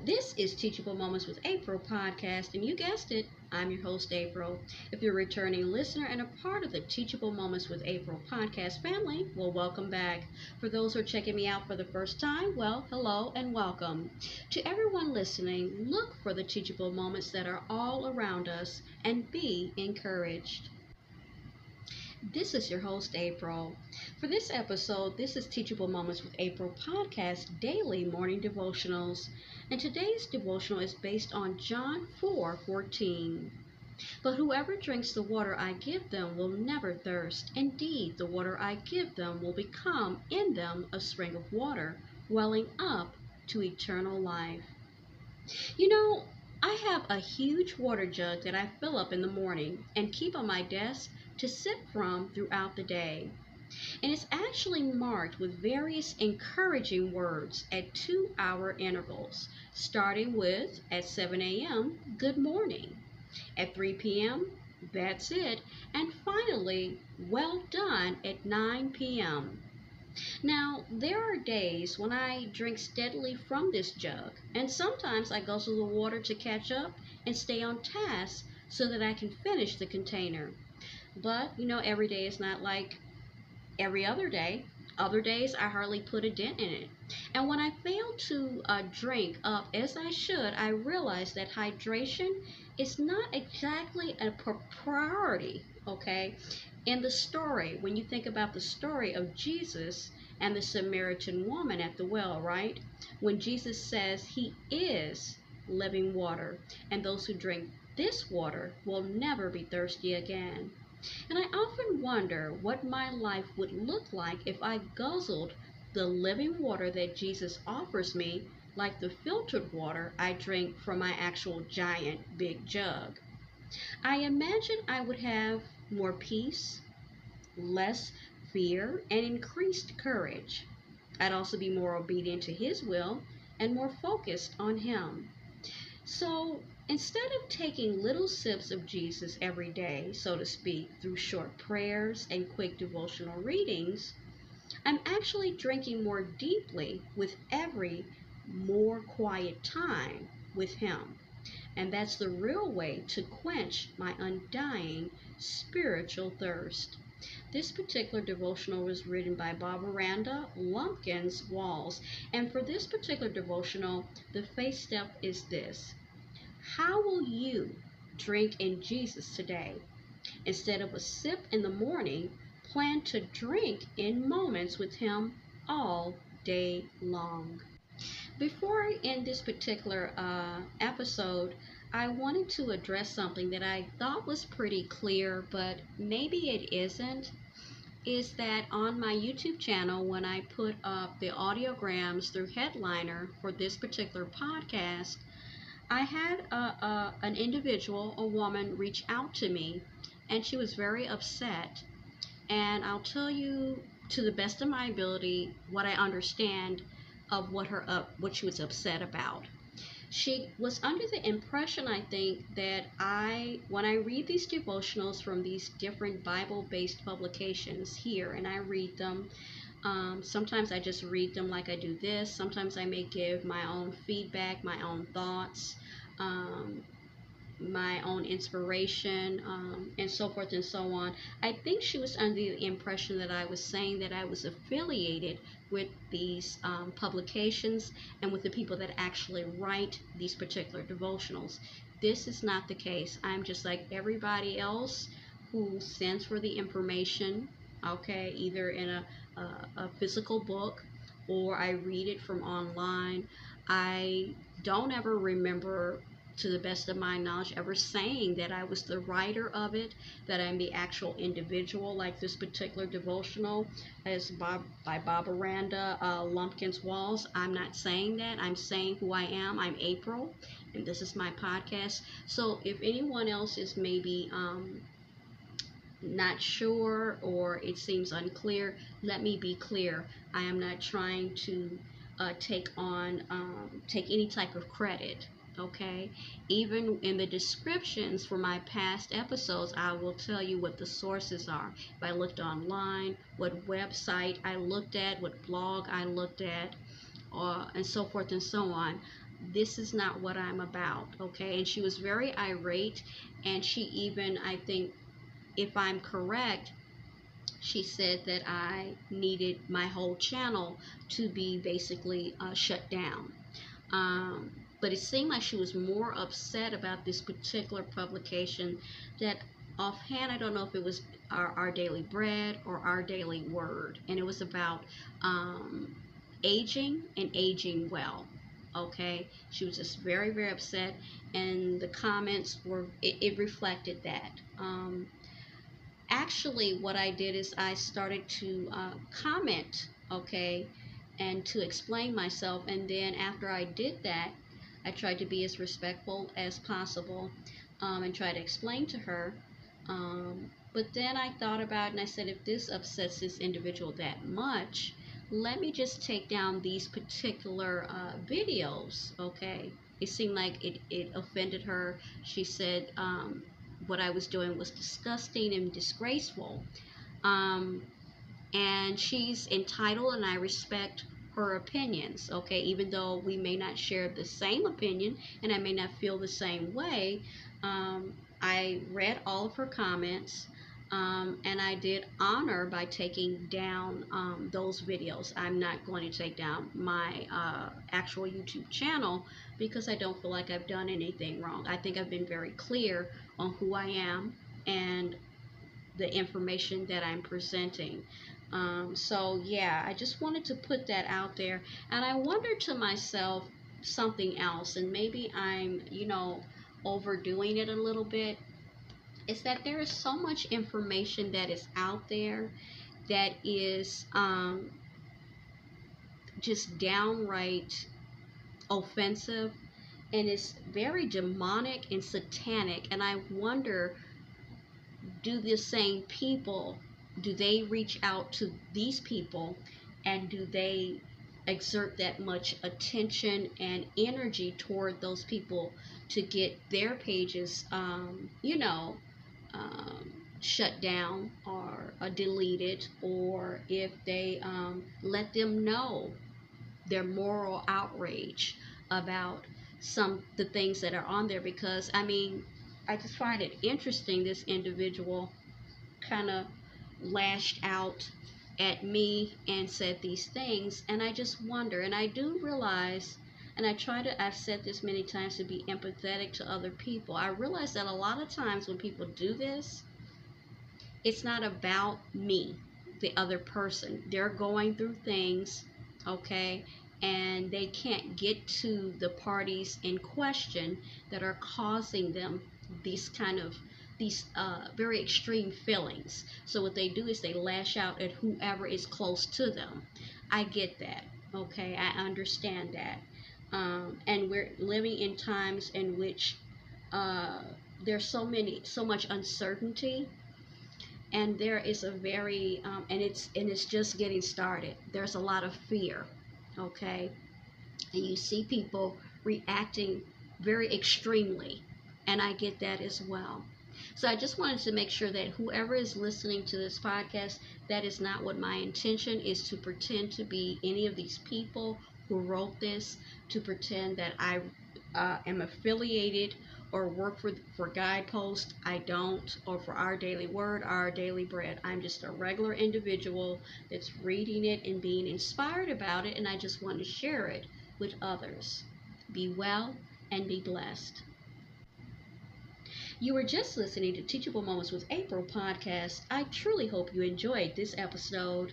This is Teachable Moments with April podcast, and you guessed it, I'm your host, April. If you're a returning listener and a part of the Teachable Moments with April podcast family, well, welcome back. For those who are checking me out for the first time, well, hello and welcome. To everyone listening, look for the teachable moments that are all around us and be encouraged. This is your host, April. For this episode, this is Teachable Moments with April podcast daily morning devotionals. And today's devotional is based on John 4:14. But whoever drinks the water I give them will never thirst. Indeed, the water I give them will become in them a spring of water, welling up to eternal life. You know, I have a huge water jug that I fill up in the morning and keep on my desk to sip from throughout the day. And it's actually marked with various encouraging words at 2-hour intervals, starting with at 7 a.m., good morning, at 3 p.m., that's it, and finally, well done at 9 p.m. Now, there are days when I drink steadily from this jug, and sometimes I guzzle the water to catch up and stay on task so that I can finish the container. But, every day is not like every other day. Other days, I hardly put a dent in it. And when I fail to drink up as I should, I realize that hydration is not exactly a priority, okay? In the story, when you think about the story of Jesus and the Samaritan woman at the well, right? When Jesus says he is living water, and those who drink this water will never be thirsty again. And I often wonder what my life would look like if I guzzled the living water that Jesus offers me, like the filtered water I drink from my actual giant big jug. I imagine I would have more peace, less fear, and increased courage. I'd also be more obedient to His will and more focused on Him. So instead of taking little sips of Jesus every day, so to speak, through short prayers and quick devotional readings, I'm actually drinking more deeply with every more quiet time with Him. And that's the real way to quench my undying spiritual thirst. This particular devotional was written by Barbara Lumpkins Walls. And for this particular devotional, the faith step is this. How will you drink in Jesus today? Instead of a sip in the morning, plan to drink in moments with Him all day long. Before I end this particular episode, I wanted to address something that I thought was pretty clear, but maybe it isn't. Is that on my YouTube channel, when I put up the audiograms through Headliner for this particular podcast, I had an individual, a woman, reach out to me, and she was very upset. And I'll tell you, to the best of my ability, what I understand of what she was upset about. She was under the impression, I think, that when I read these devotionals from these different Bible-based publications here, and I read them, sometimes I just read them like I do this. Sometimes I may give my own feedback, my own thoughts, my own inspiration, and so forth and so on. I think she was under the impression that I was saying that I was affiliated with these publications and with the people that actually write these particular devotionals. This is not the case. I'm just like everybody else who sends for the information, okay, either in a physical book or I read it from online. I don't ever remember, to the best of my knowledge, ever saying that I was the writer of it, that I'm the actual individual, like this particular devotional by Barbara Lumpkins Walls. I'm not saying that. I'm saying who I am. I'm April, and this is my podcast. So if anyone else is maybe not sure or it seems unclear, let me be clear. I am not trying to take any type of credit. Okay, even in the descriptions for my past episodes, I will tell you what the sources are. If I looked online, what website I looked at, what blog I looked at, and so forth and so on. this is not what I'm about, okay? And she was very irate, and she even, I think, if I'm correct, she said that I needed my whole channel to be basically shut down. But it seemed like she was more upset about this particular publication that offhand, I don't know if it was our Daily Bread or Our Daily Word. And it was about aging and aging well. Okay, she was just very, very upset, and the comments were, it reflected that. Actually, what I did is I started to comment, okay, and to explain myself. And then after I did that, I tried to be as respectful as possible, and try to explain to her. But then I thought about it and I said, if this upsets this individual that much, let me just take down these particular videos, okay? It seemed like it offended her. She said what I was doing was disgusting and disgraceful. Um, and she's entitled, and I respect her opinions, okay? Even though we may not share the same opinion and I may not feel the same way, I read all of her comments, and I did honor by taking down those videos. I'm not going to take down my actual YouTube channel because I don't feel like I've done anything wrong. I think I've been very clear on who I am and the information that I'm presenting. So yeah, I just wanted to put that out there. And I wondered to myself something else, and maybe I'm, overdoing it a little bit, is that there is so much information that is out there that is just downright offensive, and it's very demonic and satanic. And I wonder, do the same people, do they reach out to these people, and do they exert that much attention and energy toward those people to get their pages shut down or deleted, or if they let them know their moral outrage about the things that are on there? Because I mean, I just find it interesting. This individual kind of lashed out at me and said these things, and I just wonder, and I do realize, and I've said this many times, to be empathetic to other people. I realize that a lot of times when people do this, it's not about me, the other person. They're going through things, okay, and they can't get to the parties in question that are causing them these very extreme feelings. So what they do is they lash out at whoever is close to them. I get that, okay, I understand that. And we're living in times in which there's so much uncertainty, and there is a very and it's just getting started. There's a lot of fear, okay, and you see people reacting very extremely, and I get that as well. So I just wanted to make sure that whoever is listening to this podcast, that is not what my intention is, to pretend to be any of these people who wrote this, to pretend that I am affiliated or work for Guidepost. I don't. Or for Our Daily Word, Our Daily Bread. I'm just a regular individual that's reading it and being inspired about it, and I just want to share it with others. Be well and be blessed. You were just listening to Teachable Moments with April podcast. I truly hope you enjoyed this episode.